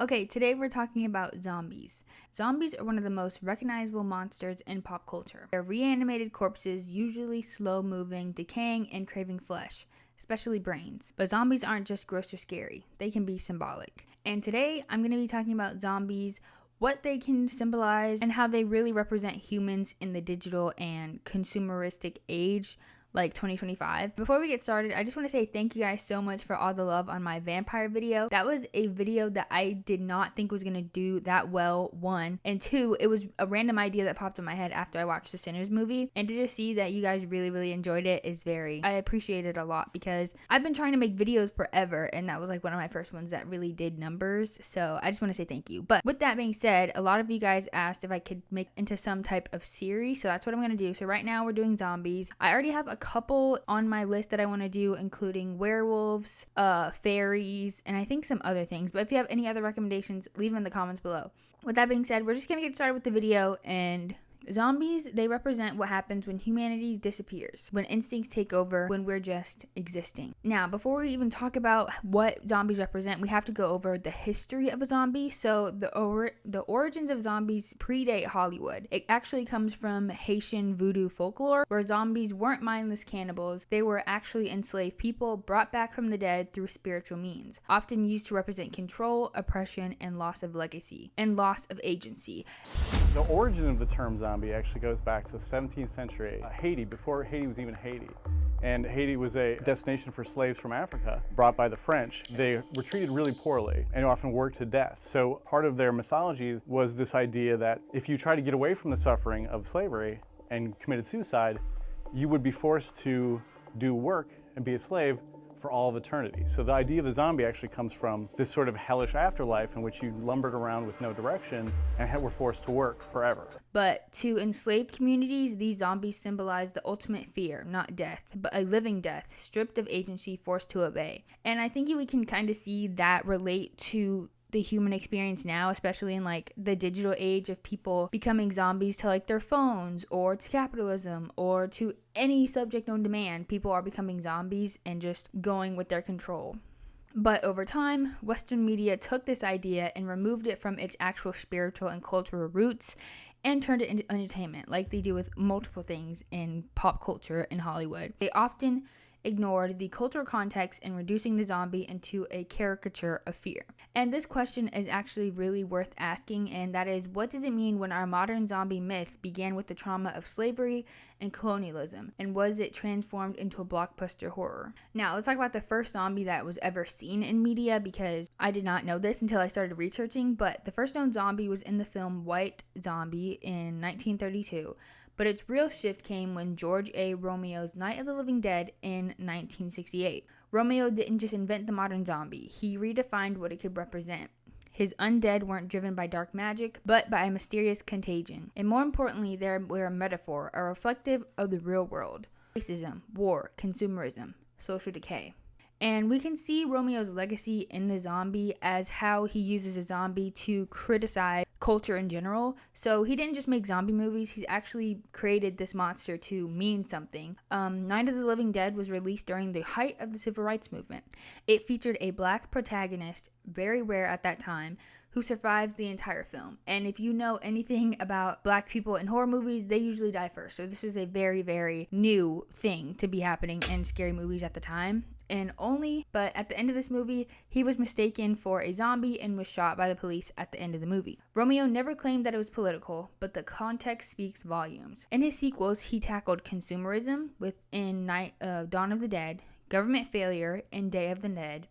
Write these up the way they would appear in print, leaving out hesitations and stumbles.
Okay, today we're talking about zombies. Zombies are one of the most recognizable monsters in pop culture. They're reanimated corpses, usually slow-moving, decaying, and craving flesh, especially brains. But zombies aren't just gross or scary. They can be symbolic. And today, I'm going to be talking about zombies, what they can symbolize, and how they really represent humans in the digital and consumeristic age, like 2025. Before we get started, I just want to say thank you guys so much for all the love on my vampire video. That was a video that I did not think was going to do that well, one. And two, it was a random idea that popped in my head after I watched the Sinners movie. And to just see that you guys really enjoyed it is I appreciate it a lot, because I've been trying to make videos forever, and that was like one of my first ones that really did numbers. So I just want to say thank you. But with that being said, a lot of you guys asked if I could make into some type of series. So that's what I'm going to do. So right now we're doing zombies. I already have a couple on my list that I want to do, including werewolves, fairies, and I think some other things. But if you have any other recommendations, leave them in the comments below. With that being said, we're just going to get started with the video. And zombies, they represent what happens when humanity disappears, when instincts take over, when we're just existing. Now, before we even talk about what zombies represent, we have to go over the history of a zombie. So the origins of zombies predate Hollywood. It actually comes from Haitian voodoo folklore, where zombies weren't mindless cannibals. They were actually enslaved people brought back from the dead through spiritual means, often used to represent control, oppression, and loss of legacy, and loss of agency. The origin of the term zombie actually goes back to the 17th century, Haiti, before Haiti was even Haiti. And Haiti was a destination for slaves from Africa brought by the French. They were treated really poorly and often worked to death. So part of their mythology was this idea that if you try to get away from the suffering of slavery and committed suicide, you would be forced to do work and be a slave for all of eternity. So the idea of the zombie actually comes from this sort of hellish afterlife in which you lumbered around with no direction and were forced to work forever. But to enslaved communities, these zombies symbolize the ultimate fear, not death, but a living death, stripped of agency, forced to obey. And I think we can kind of see that relate to the human experience now, especially in like the digital age of people becoming zombies to like their phones, or to capitalism, or to any subject known to man. People are becoming zombies and just going with their control. But over time, Western media took this idea and removed it from its actual spiritual and cultural roots and turned it into entertainment, like they do with multiple things in pop culture in Hollywood. They often ignored the cultural context in reducing the zombie into a caricature of fear. And this question is actually really worth asking, and that is, what does it mean when our modern zombie myth began with the trauma of slavery and colonialism, and was it transformed into a blockbuster horror? Now, let's talk about the first zombie that was ever seen in media, because I did not know this until I started researching, but the first known zombie was in the film White Zombie in 1932. But its real shift came when George Romero's Night of the Living Dead in 1968. Romero didn't just invent the modern zombie, he redefined what it could represent. His undead weren't driven by dark magic, but by a mysterious contagion. And more importantly, they were a metaphor, a reflective of the real world. Racism, war, consumerism, social decay. And we can see Romero's legacy in the zombie as how he uses a zombie to criticize culture in general. So he didn't just make zombie movies, he actually created this monster to mean something. Night of the Living Dead was released during the height of the civil rights movement. It featured a black protagonist, very rare at that time, who survives the entire film. And if you know anything about black people in horror movies, they usually die first. So this was a very new thing to be happening in scary movies at the time. But at the end of this movie, he was mistaken for a zombie and was shot by the police at the end of the movie. Romero never claimed that it was political, but the context speaks volumes. In his sequels, he tackled consumerism within Dawn of the Dead, government failure in Day of the Dead,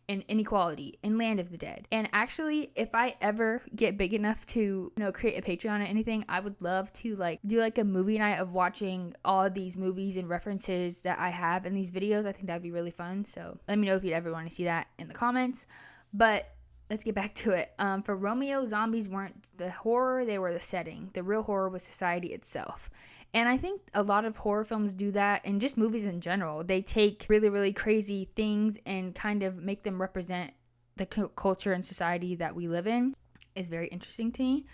and inequality in Land of the Dead. And actually, if I ever get big enough to, create a Patreon or anything, I would love to do a movie night of watching all of these movies and references that I have in these videos. I think that'd be really fun. So let me know if you'd ever want to see that in the comments. But let's get back to it. For Romero, zombies weren't the horror, they were the setting. The real horror was society itself. And I think a lot of horror films do that, and just movies in general. They take really crazy things and kind of make them represent the culture and society that we live in. It's very interesting to me.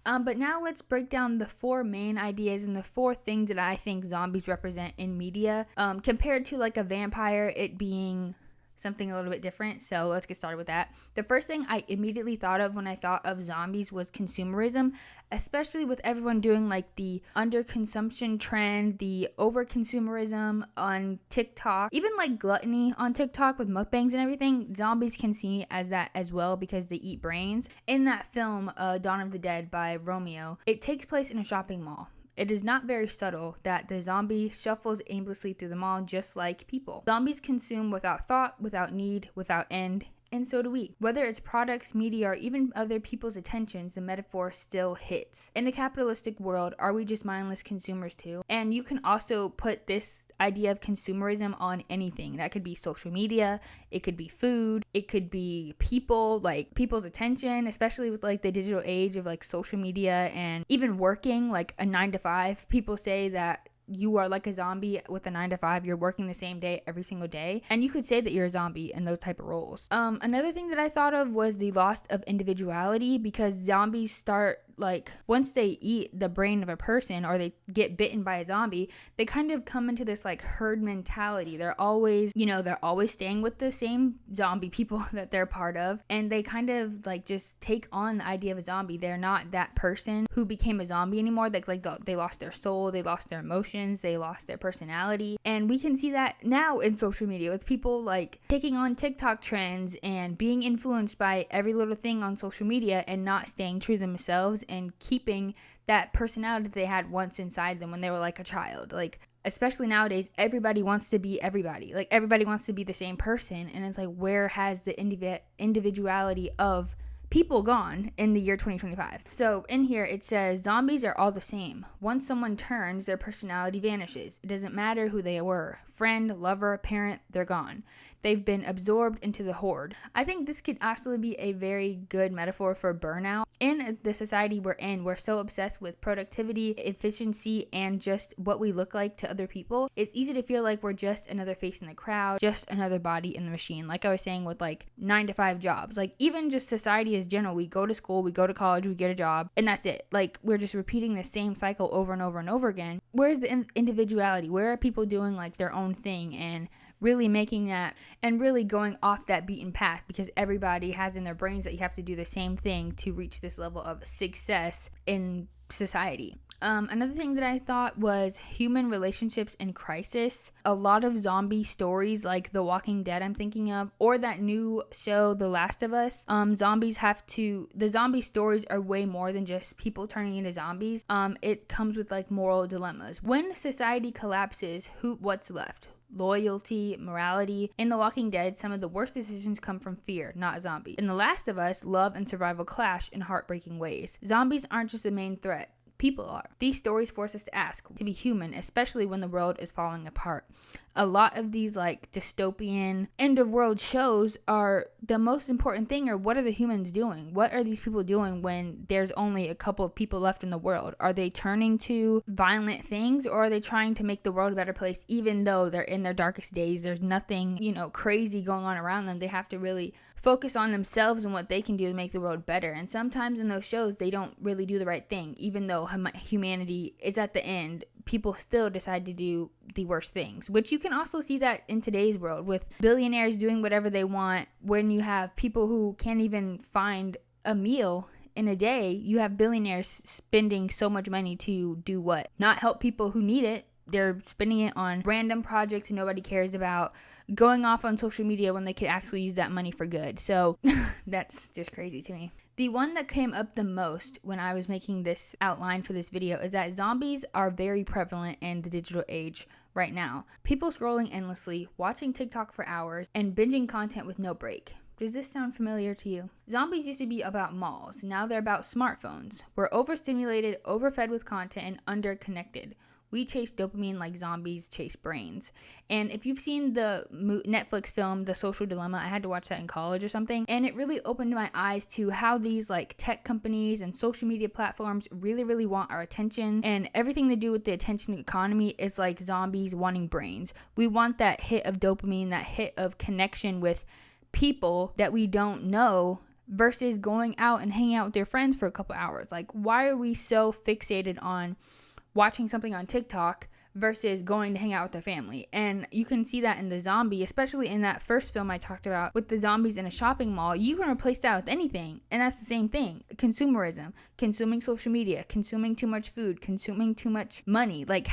But now let's break down the four main ideas and the four things that I think zombies represent in media. Compared to like a vampire, it being something a little bit different. So let's get started with that. The first thing I immediately thought of when I thought of zombies was consumerism, especially with everyone doing like the underconsumption trend, the over-consumerism on TikTok, even like gluttony on TikTok with mukbangs and everything. Zombies can see as that as well because they eat brains. In that film, Dawn of the Dead by Romero, it takes place in a shopping mall. It is not very subtle that the zombie shuffles aimlessly through the mall just like people. Zombies consume without thought, without need, without end, and so do we. Whether it's products, media, or even other people's attentions, the metaphor still hits. In a capitalistic world, are we just mindless consumers too? And you can also put this idea of consumerism on anything. That could be social media, it could be food, it could be people, like people's attention, especially with like the digital age of like social media and even working like a 9 to 5. People say that you are like a zombie with a 9 to 5. You're working the same day every single day, and you could say that you're a zombie in those type of roles. Another thing that I thought of was the loss of individuality, because zombies start like once they eat the brain of a person or they get bitten by a zombie, they kind of come into this like herd mentality. They're always staying with the same zombie people that they're part of, and they kind of like just take on the idea of a zombie. They're not that person who became a zombie anymore. They lost their soul, they lost their emotions, they lost their personality. And we can see that now in social media with people like taking on TikTok trends and being influenced by every little thing on social media and not staying true to themselves and keeping that personality that they had once inside them when they were like a child. Like, especially nowadays, everybody wants to be everybody. Like, everybody wants to be the same person, and it's like, where has the individuality of people gone in the year 2025? So in here it says zombies are all the same. Once someone turns, their personality vanishes. It doesn't matter who they were, friend, lover, parent, they're gone. They've been absorbed into the horde. I think this could actually be a very good metaphor for burnout. In the society we're in, we're so obsessed with productivity, efficiency, and just what we look like to other people. It's easy to feel like we're just another face in the crowd, just another body in the machine. Like I was saying with like 9 to 5 jobs, like even just society as general, we go to school, we go to college, we get a job, and that's it. Like, we're just repeating the same cycle over and over and over again. Where's the individuality? Where are people doing like their own thing and really making that and really going off that beaten path? Because everybody has in their brains that you have to do the same thing to reach this level of success in society. Another thing that I thought was human relationships in crisis. A lot of zombie stories like The Walking Dead I'm thinking of, or that new show The Last of Us, the zombie stories are way more than just people turning into zombies. It comes with like moral dilemmas. When society collapses, what's left? Loyalty, morality. In The Walking Dead, some of the worst decisions come from fear, not zombies. In The Last of Us, love and survival clash in heartbreaking ways. Zombies aren't just the main threat. People are. These stories force us to ask, to be human, especially when the world is falling apart. A lot of these like dystopian end of world shows are the most important thing, or what are the humans doing? What are these people doing when there's only a couple of people left in the world? Are they turning to violent things, or are they trying to make the world a better place even though they're in their darkest days? There's nothing, crazy going on around them. They have to really focus on themselves and what they can do to make the world better. And sometimes in those shows, they don't really do the right thing. Even though humanity is at the end, people still decide to do the worst things, which you can also see that in today's world with billionaires doing whatever they want. When you have people who can't even find a meal in a day, you have billionaires spending so much money to do what? Not help people who need it. They're spending it on random projects nobody cares about, going off on social media when they could actually use that money for good. So that's just crazy to me. The one that came up the most when I was making this outline for this video is that zombies are very prevalent in the digital age right now. People scrolling endlessly, watching TikTok for hours, and binging content with no break. Does this sound familiar to you? Zombies used to be about malls. Now they're about smartphones. We're overstimulated, overfed with content, and underconnected. We chase dopamine like zombies chase brains. And if you've seen the Netflix film, The Social Dilemma, I had to watch that in college or something, and it really opened my eyes to how these like tech companies and social media platforms really, really want our attention, and everything to do with the attention economy is like zombies wanting brains. We want that hit of dopamine, that hit of connection with people that we don't know, versus going out and hanging out with your friends for a couple hours. Like, why are we so fixated on watching something on TikTok versus going to hang out with their family. And you can see that in the zombie, especially in that first film I talked about with the zombies in a shopping mall. You can replace that with anything, and that's the same thing. Consumerism, consuming social media, consuming too much food, consuming too much money, like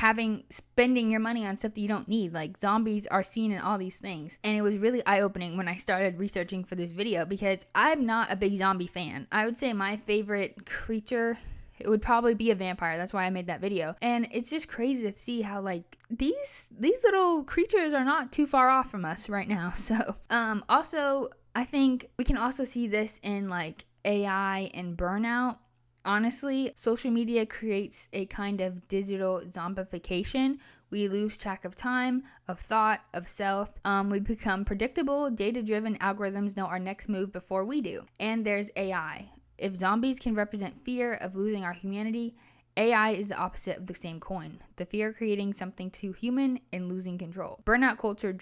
spending your money on stuff that you don't need. Like, zombies are seen in all these things. And it was really eye-opening when I started researching for this video, because I'm not a big zombie fan. I would say my favorite creature, it would probably be a vampire. That's why I made that video. And it's just crazy to see how, like, these little creatures are not too far off from us right now. So also, I think we can also see this in like AI and burnout. Honestly, social media creates a kind of digital zombification. We lose track of time, of thought, of self. We become predictable. Data-driven algorithms know our next move before we do. And there's AI. If zombies can represent fear of losing our humanity, AI is the opposite of the same coin. The fear of creating something too human and losing control. Burnout culture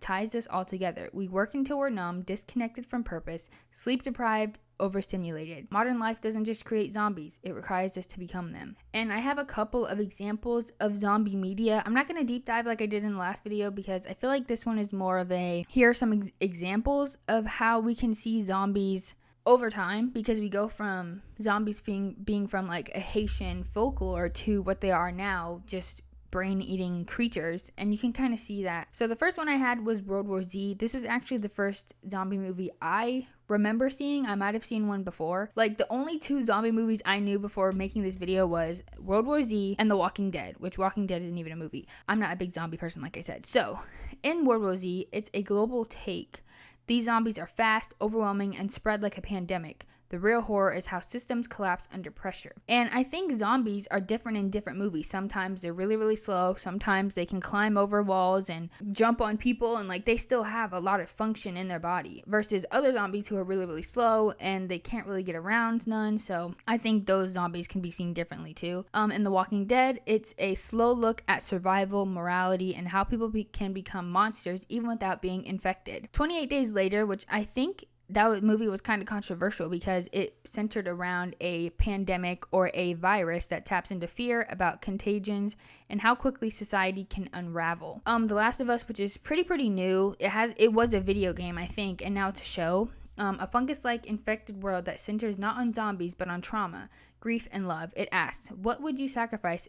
ties us all together. We work until we're numb, disconnected from purpose, sleep deprived, overstimulated. Modern life doesn't just create zombies, it requires us to become them. And I have a couple of examples of zombie media. I'm not going to deep dive like I did in the last video, because I feel like this one is more of a, here are some examples of how we can see zombies over time, because we go from zombies being from like a Haitian folklore to what they are now, just brain-eating creatures, and you can kind of see that. So the first one I had was World War Z. This was actually the first zombie movie I remember seeing. I might have seen one before. Like, the only two zombie movies I knew before making this video was World War Z and The Walking Dead, which Walking Dead isn't even a movie. I'm not a big zombie person, like I said. So in World War Z, it's a global take. These zombies are fast, overwhelming, and spread like a pandemic. The real horror is how systems collapse under pressure. And I think zombies are different in different movies. Sometimes they're really, really slow. Sometimes they can climb over walls and jump on people, and like they still have a lot of function in their body. Versus other zombies who are really, really slow and they can't really get around none. So I think those zombies can be seen differently too. In The Walking Dead, it's a slow look at survival, morality, and how people can become monsters even without being infected. 28 Days Later, which I think that movie was kind of controversial because it centered around a pandemic or a virus that taps into fear about contagions and how quickly society can unravel. The Last of Us, which is pretty new. It was a video game, I think, and now it's a show. A fungus-like infected world that centers not on zombies but on trauma, grief, and love. It asks, what would you sacrifice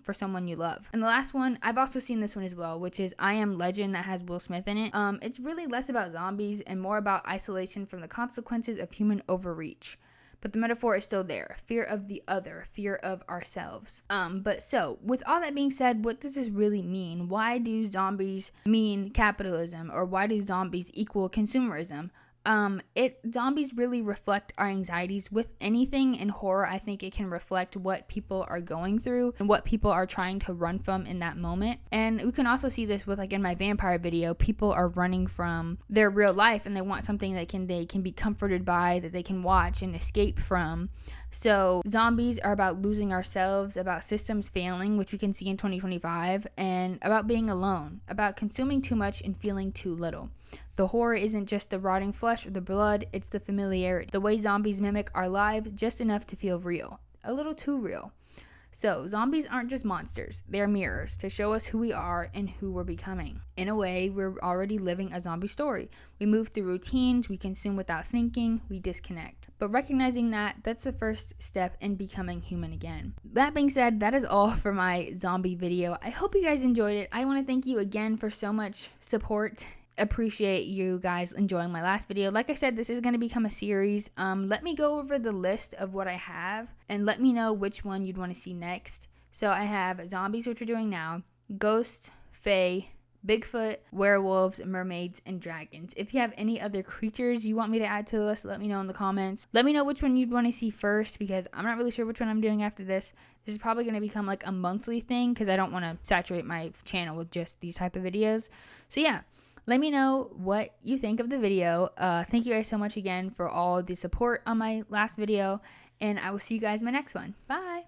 for someone you love? And the last one, I've also seen this one as well, which is I Am Legend, that has Will Smith in it. It's really less about zombies and more about isolation from the consequences of human overreach. But the metaphor is still there. Fear of the other, fear of ourselves. But so, with all that being said, what does this really mean? Why do zombies mean capitalism? Or why do zombies equal consumerism? Zombies really reflect our anxieties. With anything in horror, I think it can reflect what people are going through and what people are trying to run from in that moment. And we can also see this with, like, in my vampire video, people are running from their real life and they want something that they can be comforted by, that they can watch and escape from. So zombies are about losing ourselves, about systems failing, which we can see in 2025, and about being alone, about consuming too much and feeling too little. The horror isn't just the rotting flesh or the blood, it's the familiarity. The way zombies mimic our lives just enough to feel real. A little too real. So, zombies aren't just monsters. They're mirrors to show us who we are and who we're becoming. In a way, we're already living a zombie story. We move through routines, we consume without thinking, we disconnect. But recognizing that's the first step in becoming human again. That being said, that is all for my zombie video. I hope you guys enjoyed it. I want to thank you again for so much support. Appreciate you guys enjoying my last video. Like I said, this is going to become a series. Let me go over the list of what I have and let me know which one you'd want to see next. So I have zombies, which we're doing now, ghosts, fae, Bigfoot, werewolves, mermaids, and dragons. If you have any other creatures you want me to add to the list, let me know in the comments. Let me know which one you'd want to see first, because I'm not really sure which one I'm doing after this. This is probably going to become like a monthly thing because I don't want to saturate my channel with just these type of videos. So yeah. Let me know what you think of the video. Thank you guys so much again for all the support on my last video, and I will see you guys in my next one. Bye!